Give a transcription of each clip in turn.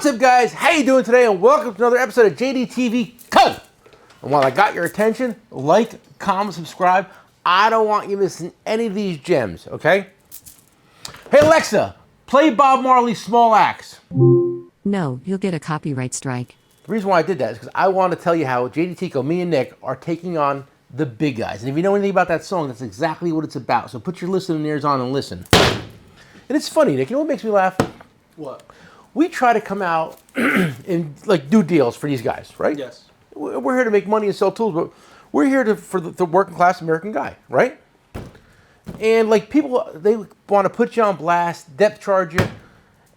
What's up, guys? How you doing today? And welcome to another episode of Jdtco. And while I got your attention, like, comment, subscribe. I don't want you missing any of these gems, okay? Hey, Alexa, play Bob Marley's Small Axe. No, you'll get a copyright strike. The reason why I did that is because I want to tell you how Jdtco, me and Nick, are taking on the big guys. And if you know anything about that song, that's exactly what it's about. So put your listening ears on and listen. And it's funny, Nick. You know what makes me laugh? What? We try to come out and like do deals for these guys, right? Yes. We're here to make money and sell tools, but we're here for the working class American guy, right? And like people, they want to put you on blast, depth charge you,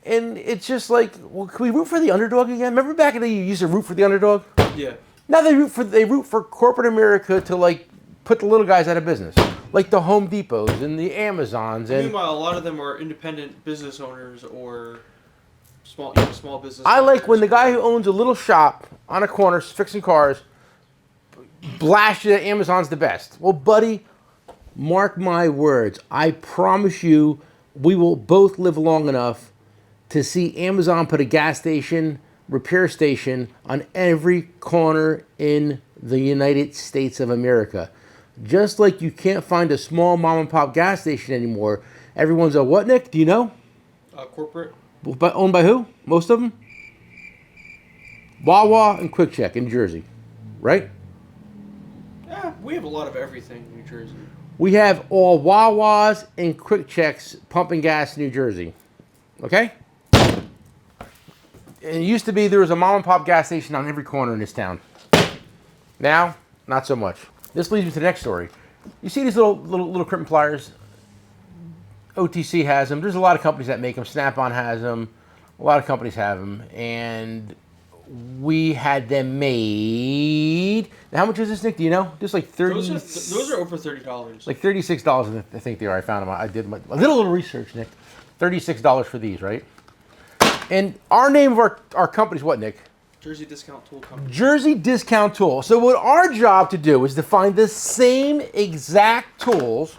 and it's just like, well, can we root for the underdog again? Remember back in the day you used to root for the underdog? Yeah. Now they root for corporate America to like put the little guys out of business, like the Home Depots and the Amazons. And meanwhile, a lot of them are independent business owners or small business. I like owners. when the guy who owns a little shop on a corner fixing cars blasts you that Amazon's the best. Well, buddy, mark my words. I promise you, we will both live long enough to see Amazon put a gas station, repair station on every corner in the United States of America. Just like you can't find a small mom and pop gas station anymore. Everyone's a what, Nick? Do you know? Corporate. But owned by who? Most of them? Wawa and Quick Check in Jersey, right? Yeah, we have a lot of everything in New Jersey. We have all Wawas and Quick Checks pumping gas in New Jersey, okay? And it used to be there was a mom and pop gas station on every corner in this town. Now, not so much. This leads me to the next story. You see these little crimp pliers? OTC has them. There's a lot of companies that make them. Snap-on has them. A lot of companies have them. And we had them made. Now, how much is this, Nick? Do you know? Just like 30. Those are over $30. Like $36, I think they are. I found them. I did a little research, Nick. $36 for these, right? And our name of our company is what, Nick? Jersey Discount Tool Company. Jersey Discount Tool. So what our job to do is to find the same exact tools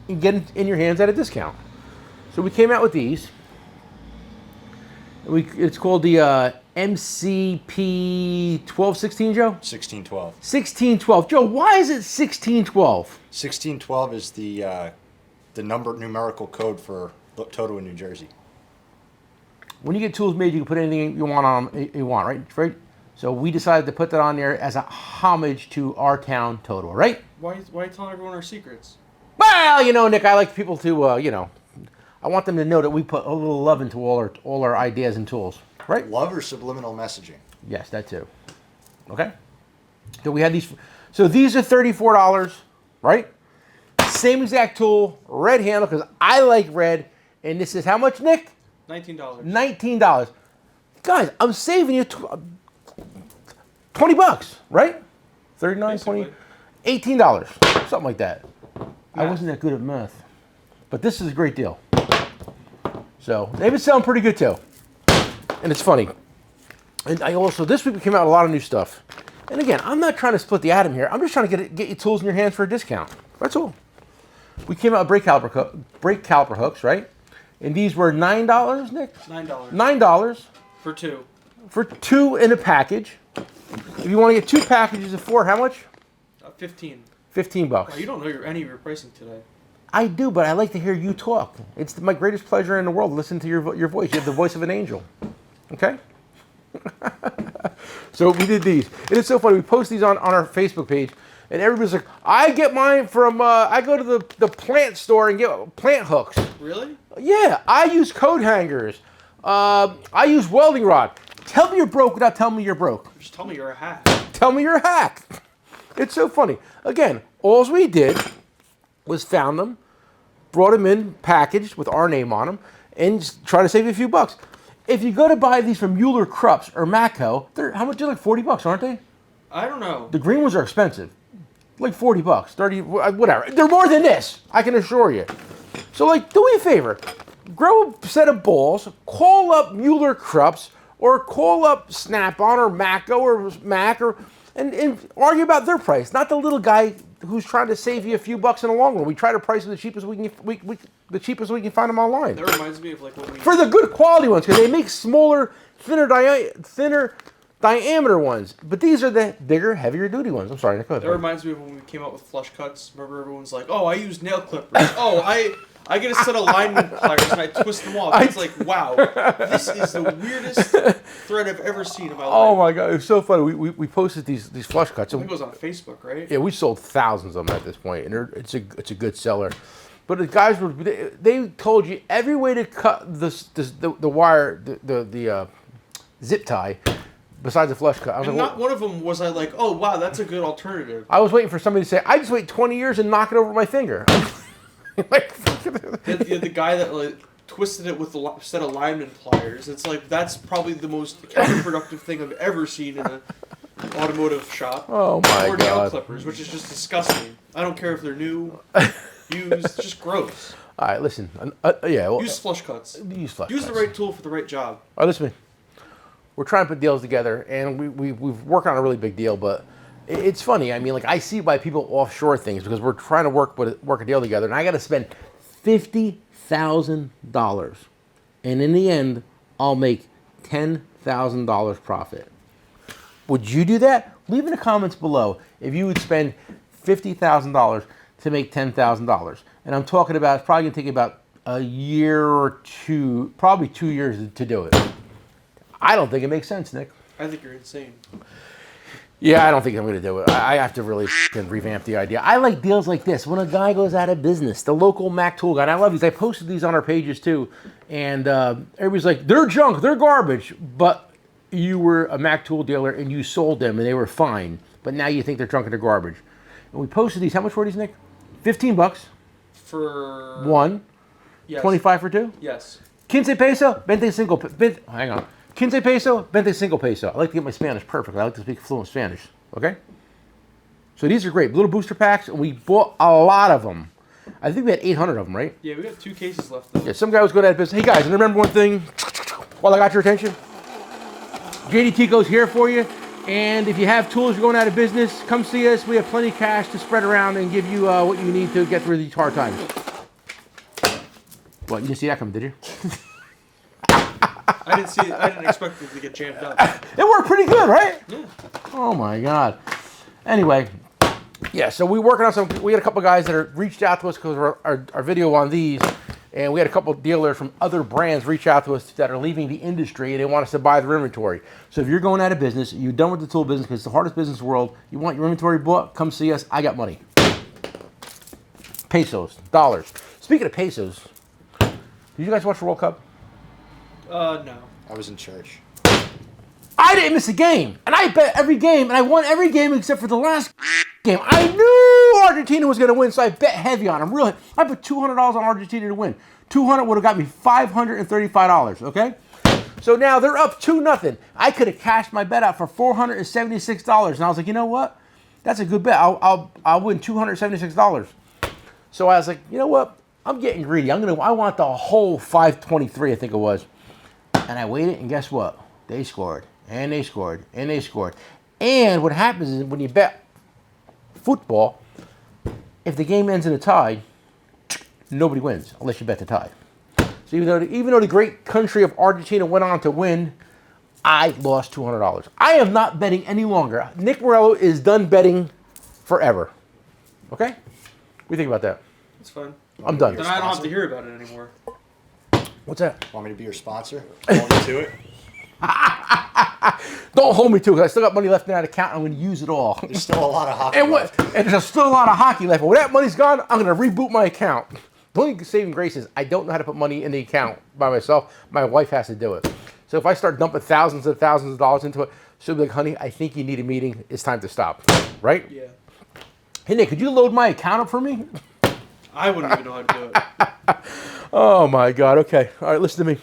and get them in your hands at a discount. So we came out with these. It's called the MCP 1216, Joe? 1612. 1612. Joe, why is it 1612? 1612 is the numerical code for Toto in New Jersey. When you get tools made, you can put anything you want on them, you want, right? So we decided to put that on there as a homage to our town, Toto, right? Why are you telling everyone our secrets? Well, you know, Nick, I like people to, you know, I want them to know that we put a little love into all our ideas and tools, right? Love or subliminal messaging? Yes, that too. Okay. So we had these. So these are $34, right? Same exact tool, red handle, because I like red. And this is how much, Nick? $19. $19. Guys, I'm saving you $20, right? 39, 20, $18, something like that. I wasn't that good at math, but this is a great deal. So they've been selling pretty good too, and it's funny. And I also this week we came out with a lot of new stuff. And again, I'm not trying to split the atom here. I'm just trying to get you tools in your hands for a discount. That's all. We came out with brake caliper hooks, right? And these were $9, Nick. $9. $9 For two. For two in a package. If you want to get two packages of four, how much? 15. $15. Wow, you don't know any of your pricing today. I do, but I like to hear you talk. It's my greatest pleasure in the world to listen to your voice. You have the voice of an angel. Okay? So we did these. And it's so funny. We post these on our Facebook page, and everybody's like, I get mine from, I go to the plant store and get plant hooks. Really? Yeah, I use coat hangers. I use welding rod. Tell me you're broke without telling me you're broke. Just tell me you're a hack. Tell me you're a hack. It's so funny. Again, all we did was found them, brought them in packaged with our name on them, and just try to save you a few bucks. If you go to buy these from Mueller Krups or Matco, how much? They're like $40, aren't they? I don't know. The green ones are expensive, like $40, 30, whatever. They're more than this, I can assure you. So, like, do me a favor, grow a set of balls, call up Mueller Krups, or call up Snap-on or Matco or Mac or and argue about their price, not the little guy who's trying to save you a few bucks in the long run. We try to price them the cheapest we can, the cheapest we can find them online. That reminds me of like when we For the good quality ones, because they make smaller, thinner diameter ones. But these are the bigger, heavier duty ones. I'm sorry, Nick, go ahead. That reminds me of when we came out with flush cuts. Remember, everyone's like, "Oh, I use nail clippers. Oh, I get a set of lineman pliers and I twist them off." It's like, wow, this is the weirdest thread I've ever seen in my life. Oh my god, it was so funny. We posted these flush cuts. I think it was on Facebook, right? Yeah, we sold thousands of them at this point, and it's a good seller. But the guys were they told you every way to cut the wire, the zip tie, besides the flush cut. I was And like, not one of them was I like, "Oh, wow, that's a good alternative." I was waiting for somebody to say, "I just wait 20 years and knock it over my finger." Like, The guy that like twisted it with a set of lineman pliers. It's like that's probably the most counterproductive thing I've ever seen in an automotive shop. Oh my or nail God. clippers, which is just disgusting. I don't care if they're new, used, it's just gross. all right, listen. Yeah, well, Use flush cuts. use flush Use the cuts. right tool for the right job. All right, listen to me. We're trying to put deals together, and we've worked on a really big deal, but it's funny. I mean, like, I see why people offshore things because we're trying to work a deal together, and I got to spend $50,000, and in the end, I'll make $10,000 profit. Would you do that? Leave in the comments below if you would spend $50,000 to make $10,000. And I'm talking about, it's probably going to take about a year or two, probably 2 years to do it. I don't think it makes sense, Nick. I think you're insane. Yeah, I don't think I'm going to do it. I have to really revamp the idea. I like deals like this. When a guy goes out of business, the local Mac tool guy, and I love these. I posted these on our pages too. And everybody's like, they're junk, they're garbage. But you were a Mac tool dealer and you sold them and they were fine. But now you think they're junk and they're garbage. And we posted these. How much were these, Nick? 15 bucks. For One. yes. 25 for two. Yes. 15 peso, 25 hang on. 15 peso, 25 peso. I like to get my Spanish perfect. I like to speak fluent Spanish. Okay? So these are great. Little booster packs, and we bought a lot of them. I think we had 800 of them, right? Yeah, we got 2 cases left though. Yeah, some guy was going out of business. Hey guys, and remember one thing while I got your attention? Jdtco's here for you. And if you have tools, you're going out of business, come see us. We have plenty of cash to spread around and give you what you need to get through these hard times. Well, you didn't see that coming, did you? I didn't expect it to get jammed up. It worked pretty good, right? Yeah. Oh my God. Anyway, yeah, so we're working on some, we had a couple guys that are reached out to us because of our video on these, and we had a couple dealers from other brands reach out to us that are leaving the industry and they want us to buy their inventory. So if you're going out of business, you're done with the tool business because it's the hardest business in the world, you want your inventory bought, come see us. I got money. Pesos, dollars. Speaking of pesos, did you guys watch the World Cup? No. I was in church. I didn't miss a game, and I bet every game, and I won every game except for the last game. I knew Argentina was going to win, so I bet heavy on them. Really, I put $200 on Argentina to win. 200 would have got me $535. Okay, so now they're up 2-0. I could have cashed my bet out for $476, and I was like, you know what? That's a good bet. I'll win $276. So I was like, you know what? I'm getting greedy. I want the whole 523. I think it was. And I waited, and guess what? They scored, and they scored, and they scored. And what happens is when you bet football, if the game ends in a tie, nobody wins unless you bet the tie. So even though the great country of Argentina went on to win, I lost $200. I am not betting any longer. Nick Morello is done betting forever. Okay? What do you think about that? It's fine. I'm done. Then I don't have to hear about it anymore. What's that? Want me to be your sponsor? Hold me to it? Don't hold me to it, because I still got money left in that account. I'm going to use it all. There's still a lot of hockey And left. and there's still a lot of hockey left. But when that money's gone, I'm going to reboot my account. The only saving grace is I don't know how to put money in the account by myself. My wife has to do it. So if I start dumping thousands of dollars into it, she'll be like, honey, I think you need a meeting. It's time to stop. Right? Yeah. Hey, Nick, could you load my account up for me? I wouldn't even know how to do it. Oh, my God. Okay. All right, listen to me.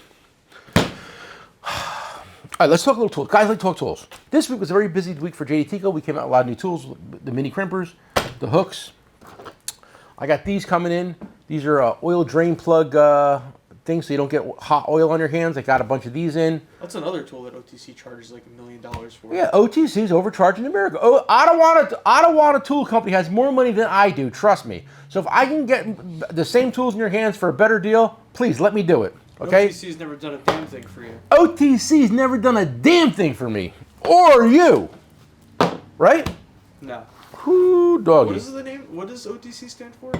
All right, let's talk a little tools. Guys like talk tools. This week was a very busy week for Jdtco. We came out with a lot of new tools, the mini crimpers, the hooks. I got these coming in. These are oil drain plug things so you don't get hot oil on your hands. I got a bunch of these in. That's another tool that OTC charges like $1 million for. Yeah, OTC's overcharging America. Oh, Ottawa Tool Company has more money than I do, trust me. So if I can get the same tools in your hands for a better deal, please let me do it. Okay? OTC's never done a damn thing for you. OTC's never done a damn thing for me. Or you. Right? No. Whoo, doggy. What is the name? What does OTC stand for?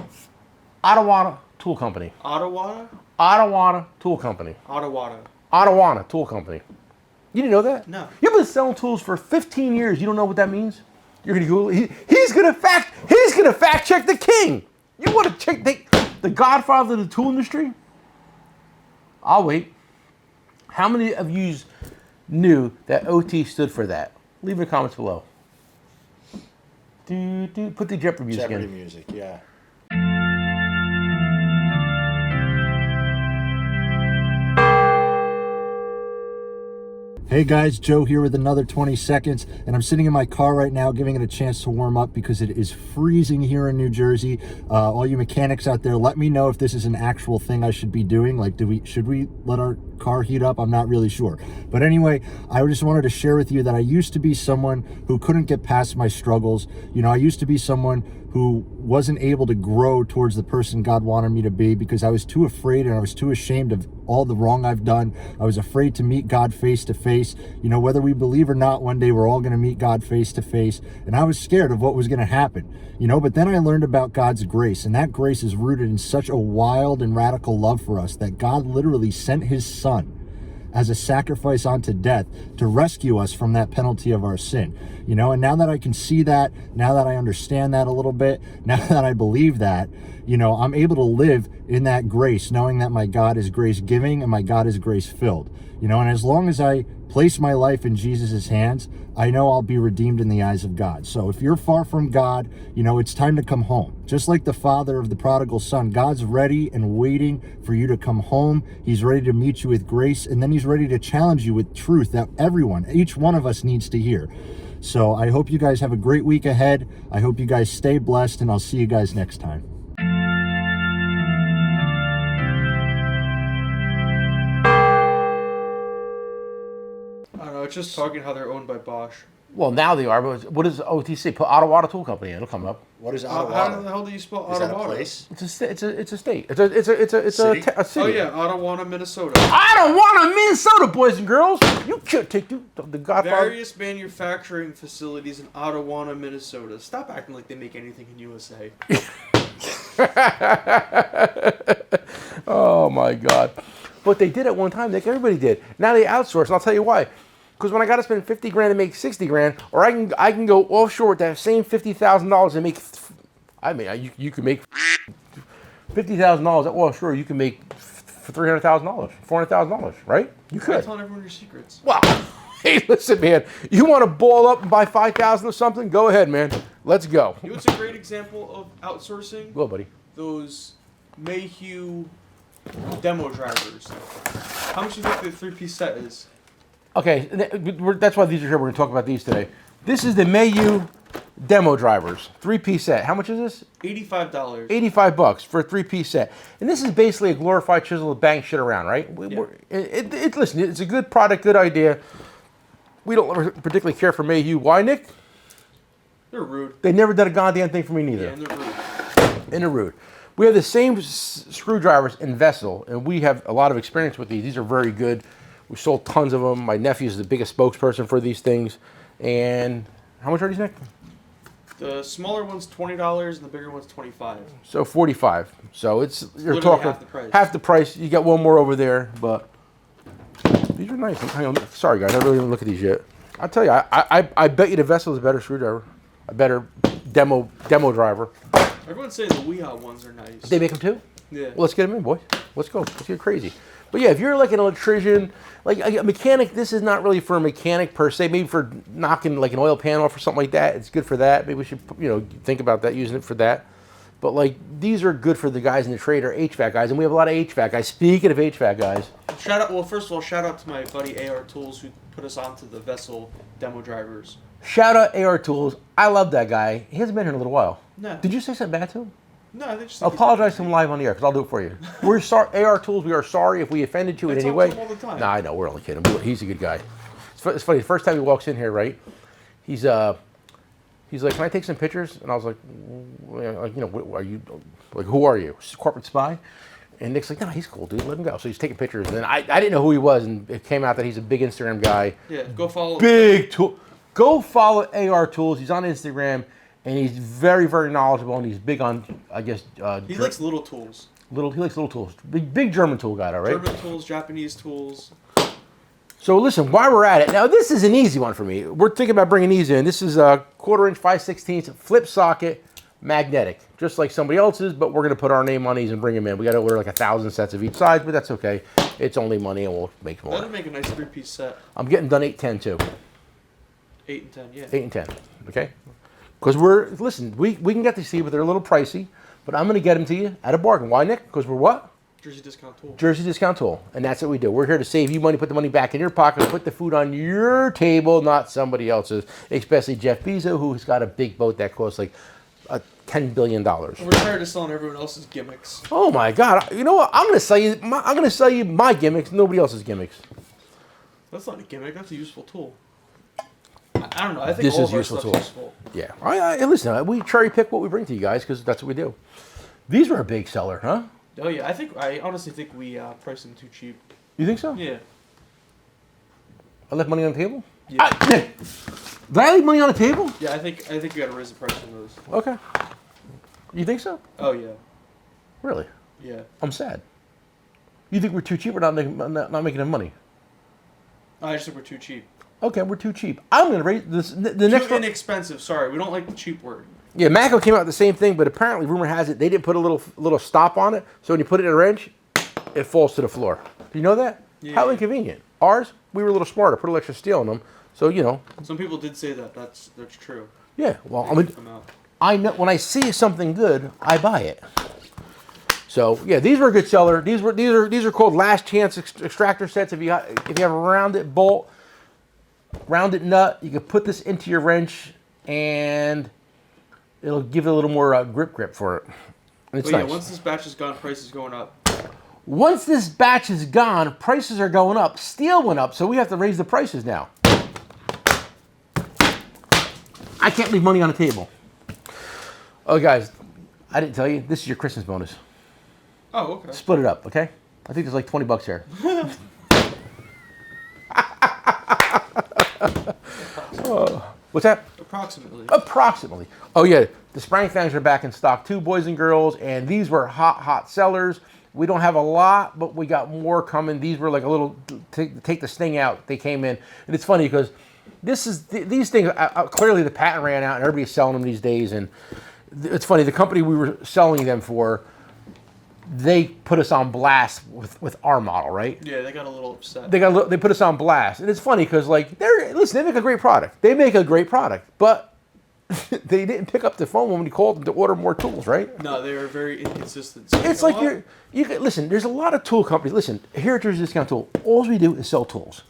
Ottawa Tool Company. Ottawa? Ottawa Tool Company. Ottawa. Ottawa Tool Company. You didn't know that? No. You've been selling tools for 15 years. You don't know what that means? You're gonna Google. He's gonna fact check the king. You want to check the godfather of the tool industry? I'll wait. How many of you knew that OT stood for that? Leave in the comments below. Put the Jeopardy music Jeopardy in. music, yeah. Hey guys, Joe here with another 20 seconds, and I'm sitting in my car right now giving it a chance to warm up because it is freezing here in New Jersey. All you mechanics out there, let me know if this is an actual thing I should be doing. Like, should we let our car heat up? I'm not really sure. But anyway, I just wanted to share with you that I used to be someone who couldn't get past my struggles. You know, I used to be someone who wasn't able to grow towards the person God wanted me to be because I was too afraid and I was too ashamed of all the wrong I've done. I was afraid to meet God face to face. You know, whether we believe or not, one day we're all going to meet God face to face. And I was scared of what was going to happen, you know, but then I learned about God's grace, and that grace is rooted in such a wild and radical love for us that God literally sent his son as a sacrifice unto death to rescue us from that penalty of our sin. You know, and now that I can see that, now that I understand that a little bit, now that I believe that, you know, I'm able to live in that grace, knowing that my God is grace giving and my God is grace filled. You know, and as long as I place my life in Jesus' hands, I know I'll be redeemed in the eyes of God. So if you're far from God, you know, it's time to come home. Just like the father of the prodigal son, God's ready and waiting for you to come home. He's ready to meet you with grace, and then he's ready to challenge you with truth that everyone, each one of us needs to hear. So I hope you guys have a great week ahead. I hope you guys stay blessed, and I'll see you guys next time. I don't know. It's just talking how they're owned by Bosch. Well, now they are, but what is OTC? Put Ottawa Tool Company in. It'll come up. What is How Ottawa? the hell do you spell Is that a Ottawa? place? It's a state. It's City? a city. Oh yeah, Ottawa, Minnesota. I don't want a Minnesota, boys and girls. You can't take the Godfather. Various manufacturing facilities in Ottawa, Minnesota. Stop acting like they make anything in USA. Oh my God! But they did at one time. Like everybody did. Now they outsource, and I'll tell you why. Because when I got to spend $50 grand to make $60 grand, or I can go offshore with that same $50,000 and make. I mean, you can make $50,000 offshore. You can make $300,000, $400,000, right? You Why are you could. telling everyone your secrets? Well, hey, listen, man. You want to ball up and buy 5,000 of something? Go ahead, man. Let's go. You know what's a great example of outsourcing? Go, buddy. Those Mayhew demo drivers. How much do you think the three-piece set is? Okay, that's why these are here. We're going to talk about these today. This is the Mayhew demo drivers, 3-piece set. How much is this? $85. $85 for a 3-piece set. And this is basically a glorified chisel to bang shit around, right? Yeah. Listen, it's a good product, good idea. We don't particularly care for Mayhew. Why, Nick? They're rude. They never did a goddamn thing for me neither. Yeah, and they're rude. And they're rude. We have the same screwdrivers in Vessel, and we have a lot of experience with these. These are very good. We sold tons of them. My nephew's the biggest spokesperson for these things. And how much are these, Nick? The smaller one's $20 and the bigger one's $25. So $45. So you're Literally talking half the price. half the price. You got one more over there, but these are nice. Hang on. Sorry, guys, I really didn't look at these yet. I'll tell you, I bet you the Vessel is a better screwdriver, a better demo driver. Everyone's saying the Weehaw ones are nice. They make them too. Yeah. Well, let's get them in, boys. Let's go. Let's get crazy. But yeah, if you're like an electrician, like a mechanic, this is not really for a mechanic per se. Maybe for knocking like an oil pan off or something like that. It's good for that. Maybe we should, think about that, using it for that. But like these are good for the guys in the trade or HVAC guys, and we have a lot of HVAC guys. Speaking of HVAC guys, First of all, shout out to my buddy AR Tools who put us onto the Vessel demo drivers. shout out AR Tools. I love that guy. He hasn't been here in a little while. No. Did you say something bad to him? No, I think just Apologize to him live on the air, because I'll do it for you. We're sorry, AR Tools, we are sorry if we offended you in any way. All the time. No, I know, we're only kidding. He's a good guy. It's funny, the first time he walks in here, right, he's like, can I take some pictures? And I was like, are you, like, who are you? Corporate spy? And Nick's like, no, he's cool, dude, let him go. So he's taking pictures, and I didn't know who he was, and it came out that he's a big Instagram guy. Yeah, go follow. Big tool. Go follow AR Tools. He's on Instagram, and he's very, very knowledgeable, and he's big on, I guess. He likes little tools. He likes little tools. Big German tool guy, all right? German tools, Japanese tools. So listen, while we're at it, now this is an easy one for me. We're thinking about bringing these in. This is a 1/4 inch, 5/16 flip socket, magnetic, just like somebody else's, but we're going to put our name on these and bring them in. We got to order like 1,000 sets of each size, but that's okay. It's only money, and we'll make more. That would make a nice 3-piece set. I'm getting done 8-10 too. 8 and 10, yeah. 8 and 10, okay? Because listen, we can get these to you, but they're a little pricey, but I'm going to get them to you at a bargain. Why, Nick? Because we're what? Jersey Discount Tool. Jersey Discount Tool, and that's what we do. We're here to save you money, put the money back in your pocket, put the food on your table, not somebody else's, especially Jeff Bezos, who's got a big boat that costs like $10 billion. We're tired of selling everyone else's gimmicks. Oh my God! You know what? I'm going to sell you my gimmicks, nobody else's gimmicks. That's not a gimmick. That's a useful tool. I don't know. I think This all is of our useful stuff's tools. useful. Yeah. Listen, we cherry pick what we bring to you guys because that's what we do. These were a big seller, huh? Oh yeah, I honestly think we priced them too cheap. You think so? Yeah. I left money on the table? Yeah. Did I leave money on the table? Yeah, I think we got to raise the price on those. Okay. You think so? Oh yeah. Really? Yeah. I'm sad. You think we're too cheap or not making enough money? I just think we're too cheap. Okay, we're too cheap. I'm going to raise this. The next Too one. inexpensive. Sorry, we don't like the cheap word. Yeah, Mako came out with the same thing, but apparently, rumor has it, they didn't put a little stop on it, so when you put it in a wrench, it falls to the floor. Do you know that? Yeah. How inconvenient. Ours, we were a little smarter, put a little extra steel in them, so, you know. Some people did say that. That's true. Yeah, well, Come out. I know when I see something good, I buy it. So yeah, these were a good seller. These are called last chance extractor sets. If you have a rounded bolt, rounded nut, you can put this into your wrench, and it'll give it a little more grip for it. And it's nice. Yeah, once this batch is gone, price is going up. Once this batch is gone, prices are going up. Steel went up, so we have to raise the prices now. I can't leave money on the table. Oh, guys, I didn't tell you. This is your Christmas bonus. Oh, okay. Split it up, okay? I think there's like $20 here. What's that? Approximately. Approximately. Oh, yeah. The Sprang Fangs are back in stock too, boys and girls. And these were hot sellers. We don't have a lot, but we got more coming. These were like a little, take the sting out. They came in. And it's funny because these things, clearly the patent ran out and everybody's selling them these days. And it's funny, the company we were selling them for, they put us on blast with our model, right? Yeah, they got a little upset. They put us on blast, and it's funny because like they make a great product. They make a great product, but they didn't pick up the phone when we called them to order more tools, right? No, they are very inconsistent. So It's like you can listen. There's a lot of tool companies. Listen, here at Jersey Discount Tool, all we do is sell tools,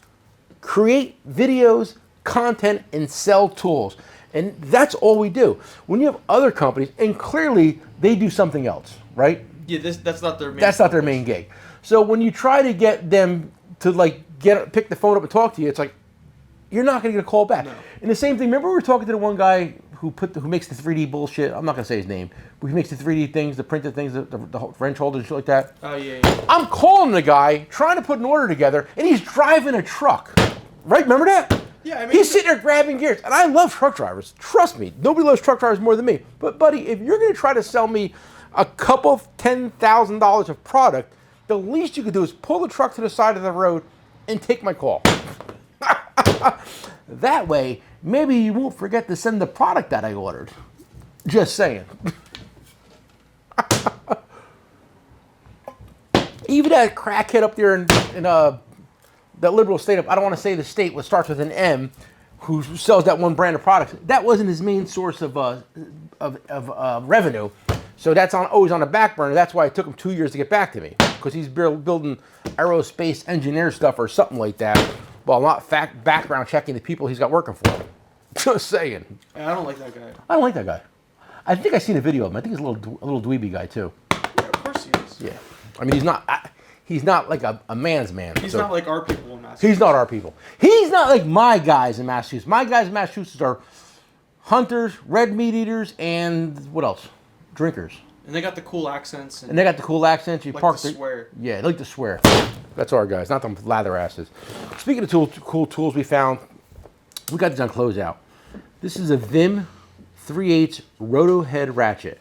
create videos, content, and sell tools, and that's all we do. When you have other companies, and clearly they do something else, right? Yeah, that's not their main. That's not their main gig. So when you try to get them to like pick the phone up and talk to you, it's like you're not going to get a call back. No. And the same thing. Remember we were talking to the one guy who makes the 3D bullshit. I'm not going to say his name, but he makes the 3D things, the printed things, the wrench holders, and shit like that. Oh yeah. I'm calling the guy trying to put an order together, and he's driving a truck. Right? Remember that? Yeah, I mean, he's sitting there grabbing gears, and I love truck drivers. Trust me, nobody loves truck drivers more than me. But buddy, if you're going to try to sell me a couple $10,000 of product, the least you could do is pull the truck to the side of the road and take my call. That way, maybe you won't forget to send the product that I ordered. Just saying. Even that crackhead up there in that liberal state of, I don't want to say the state, what starts with an M, who sells that one brand of products, that wasn't his main source of revenue. So that's always on the back burner. That's why it took him 2 years to get back to me, because he's building aerospace engineer stuff or something like that, while not background checking the people he's got working for him. Just saying. I don't like that guy. I don't like that guy. I think I seen a video of him. I think he's a little dweeby guy too. Yeah, of course he is. Yeah, I mean he's not like a man's man. He's not like our people in Massachusetts. He's not our people. He's not like my guys in Massachusetts. My guys in Massachusetts are hunters, red meat eaters, and what else? Drinkers. And they got the cool accents. And they got the cool accents. You like park to swear. Yeah, they like to swear. That's our guys, not them lather asses. Speaking of cool tools we found, we got these on closeout. This is a Vim 3/8 roto head ratchet.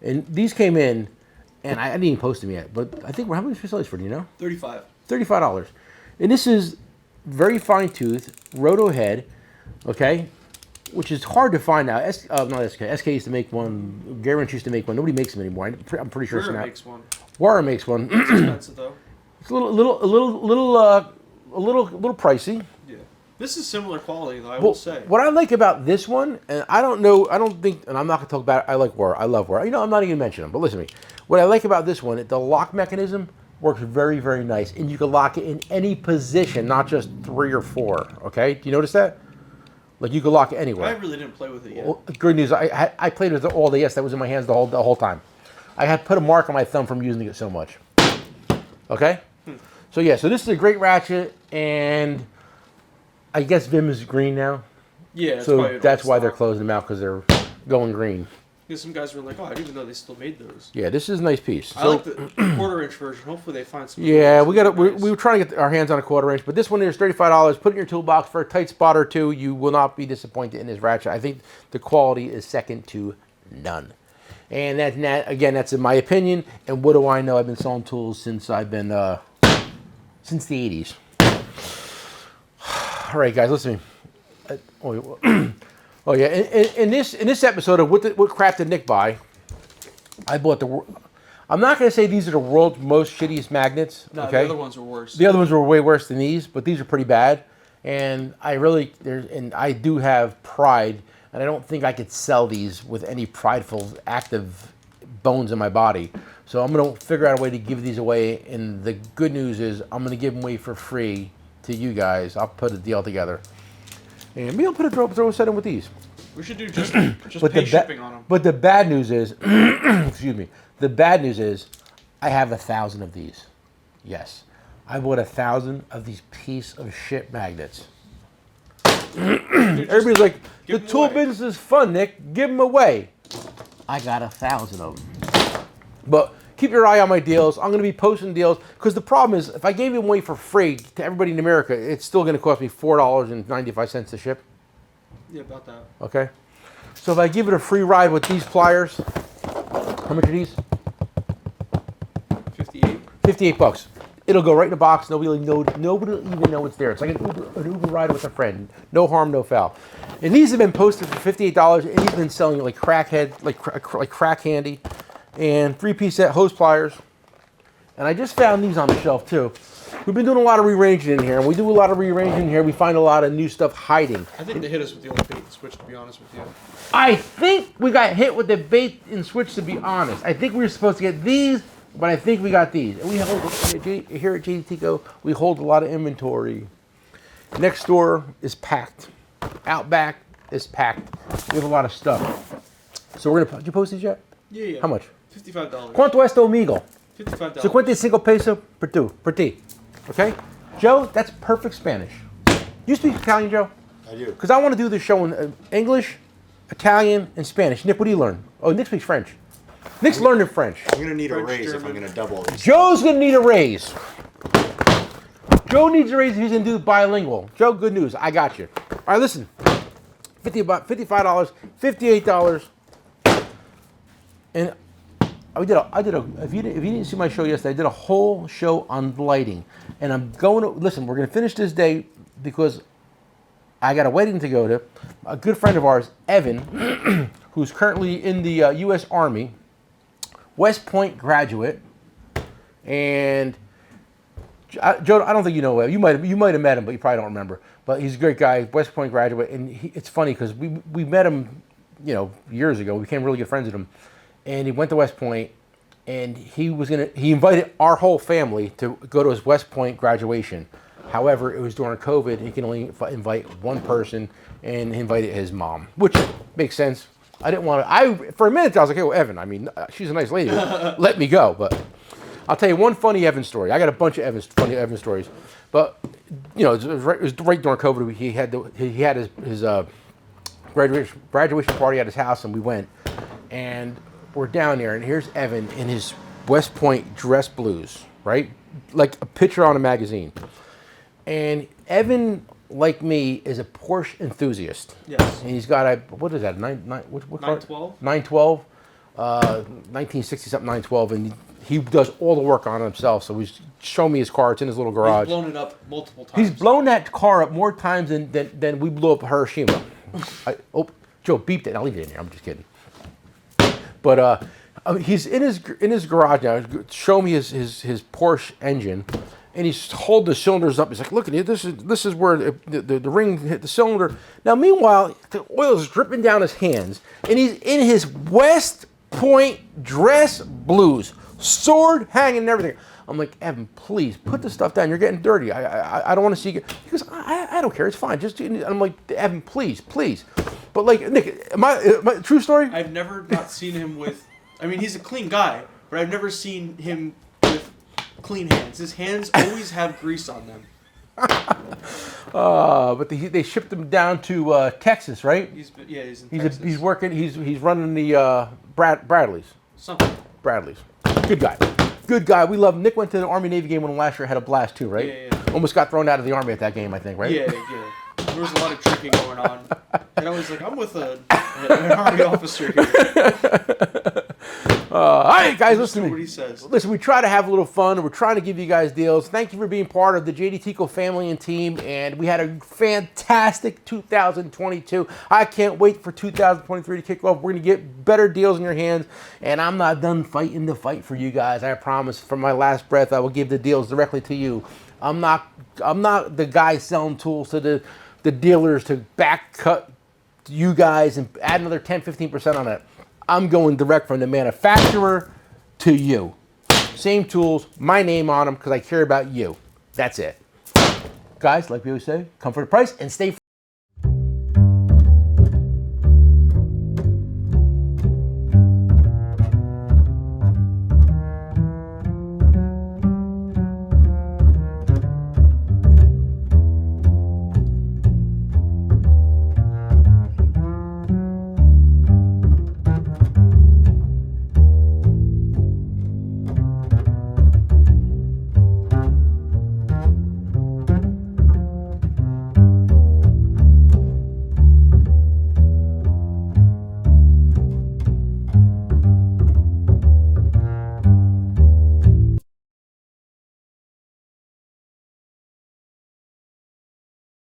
And these came in, and I didn't even post them yet, but I think, how much we sell these for, do you know? $35. $35. And this is very fine tooth, roto head, okay? Which is hard to find now. Not SK. SK used to make one. Garant used to make one. Nobody makes them anymore. I'm pretty sure it's Wara not. makes one. Wara makes one. It's expensive though. It's a little pricey. Yeah. This is similar quality though, I will say. What I like about this one, and I don't think, and I'm not gonna talk about it, I like Wara. I love Wara. You know, I'm not even gonna mention them, but listen to me. What I like about this one, the lock mechanism works very, very nice, and you can lock it in any position, not just 3 or 4. Okay, do you notice that? Like you could lock it anywhere. I really didn't play with it yet. Well, good news. I played with it all day. Yes, that was in my hands the whole time. I had put a mark on my thumb from using it so much. Okay. So yeah. So this is a great ratchet, and I guess Vim is green now. Yeah. So that's why they're closing them out, because they're going green. Because some guys were like, "Oh, I didn't even know they still made those." Yeah, this is a nice piece. I like the 1/4 inch version. Hopefully, they find some. Yeah, we were trying to get our hands on a 1/4 inch, but this one is $35. Put it in your toolbox for a tight spot or two. You will not be disappointed in this ratchet. I think the quality is second to none. And that's in my opinion. And what do I know? I've been selling tools since I've been since the 80s. All right, guys, listen to me. Oh yeah, in this episode of what crap did Nick buy? I bought I'm not going to say these are the world's most shittiest magnets. No, okay? the other ones were worse. The other ones were way worse than these, but these are pretty bad. And I do have pride, and I don't think I could sell these with any prideful, active bones in my body. So I'm going to figure out a way to give these away. And the good news is I'm going to give them away for free to you guys. I'll put a deal together. And maybe I'll put throw a set in with these. We should do just pay shipping on them. But the bad news is, excuse me. The bad news is, I have 1,000 of these. Yes, I bought 1,000 of these piece of shit magnets. Everybody's like, the tool business is fun, Nick. Give them away. I got 1,000 of them. But keep your eye on my deals. I'm going to be posting deals, because the problem is, if I gave them away for free to everybody in America, it's still going to cost me $4.95 to ship. Yeah, about that. Okay. So if I give it a free ride with these pliers, how much are these? 58. $58. It'll go right in the box. Nobody will even know it's there. It's like an Uber ride with a friend. No harm, no foul. And these have been posted for $58, and he's been selling it like crackhead, like crack handy, and 3-piece set hose pliers. And I just found these on the shelf too. We've been doing a lot of rearranging in here, and we do a lot of rearranging in here. We find a lot of new stuff hiding. I think they hit us with the old bait and switch, to be honest with you. I think we got hit with the bait and switch, to be honest. I think we were supposed to get these, but I think we got these. And we hold, here at Jdtco, we hold a lot of inventory. Next door is packed. Out back is packed. We have a lot of stuff. So we're gonna, did you post these yet? Yeah. How much? $55. ¿Cuánto es tu amigo? $55. 55 pesos per ti. Okay? Joe, that's perfect Spanish. You speak Italian, Joe? I do. Because I want to do this show in English, Italian, and Spanish. Nick, what do you learn? Oh, Nick speaks French. Nick's learning French. I'm going to need French, a raise German. if I'm going to double this. Joe's going to need a raise. Joe needs a raise if he's going to do bilingual. Joe, good news. I got you. All right, listen. $55, $58. And if you didn't see my show yesterday, I did a whole show on lighting. And I'm going to, listen, we're going to finish this day because I got a wedding to go to. A good friend of ours, Evan, who's currently in the U.S. Army, West Point graduate. And Joe, I don't think you know Evan. You might have met him, but you probably don't remember. But he's a great guy, West Point graduate. And it's funny because we met him, years ago. We became really good friends with him. And he went to West Point, and he invited our whole family to go to his West Point graduation. However, it was during COVID. He can only invite one person, and he invited his mom, which makes sense. I didn't want to. For a minute, I was like, "Hey, well, Evan. I mean, she's a nice lady. Let me go." But I'll tell you one funny Evan story. I got a bunch of funny Evan stories. But you know, it was right during COVID. He had his graduation party at his house, and we went, and we're down there, and here's Evan in his West Point dress blues, right, like a picture on a magazine. And Evan, like me, is a Porsche enthusiast. Yes. And he's got a, what is that, what 912? 912, 1960 something 912, and he does all the work on it himself. So he's showing me his car. It's in his little garage. He's blown it up multiple times. He's blown that car up more times than we blew up Hiroshima. Joe beeped it. I'll leave it in there. I'm just kidding. But he's in his garage now. Show me his Porsche engine. And he's holding the cylinders up. He's like, look at it. This is where the ring hit the cylinder. Now, meanwhile, the oil is dripping down his hands, and he's in his West Point dress blues, sword hanging and everything. I'm like, Evan, please put the stuff down. You're getting dirty. I don't want to see you. He goes, I don't care. It's fine. I'm like, Evan, please. But like, Nick, am I true story? I've never not seen him with. I mean, he's a clean guy, but I've never seen him with clean hands. His hands always have grease on them. But they shipped him down to Texas, right? He's in Texas. He's working. He's running the Bradleys. Something. Bradleys. Good guy. We love him. Nick went to the Army Navy game when last year, had a blast too, right? Yeah. Almost got thrown out of the Army at that game, I think, right? Yeah. There was a lot of drinking going on, and I was like, I'm with an Army officer here. All right, guys, listen to what me. he says. Listen, we try to have a little fun. We're trying to give you guys deals. Thank you for being part of the Jdtco family and team, and we had a fantastic 2022. I can't wait for 2023 to kick off. We're going to get better deals in your hands, and I'm not done fighting the fight for you guys. I promise. From my last breath, I will give the deals directly to you. I'm not the guy selling tools to the dealers to back cut you guys and add another 10-15% on it. I'm going direct from the manufacturer to you. Same tools, my name on them, because I care about you. That's it. Guys, like we always say, come for the price and stay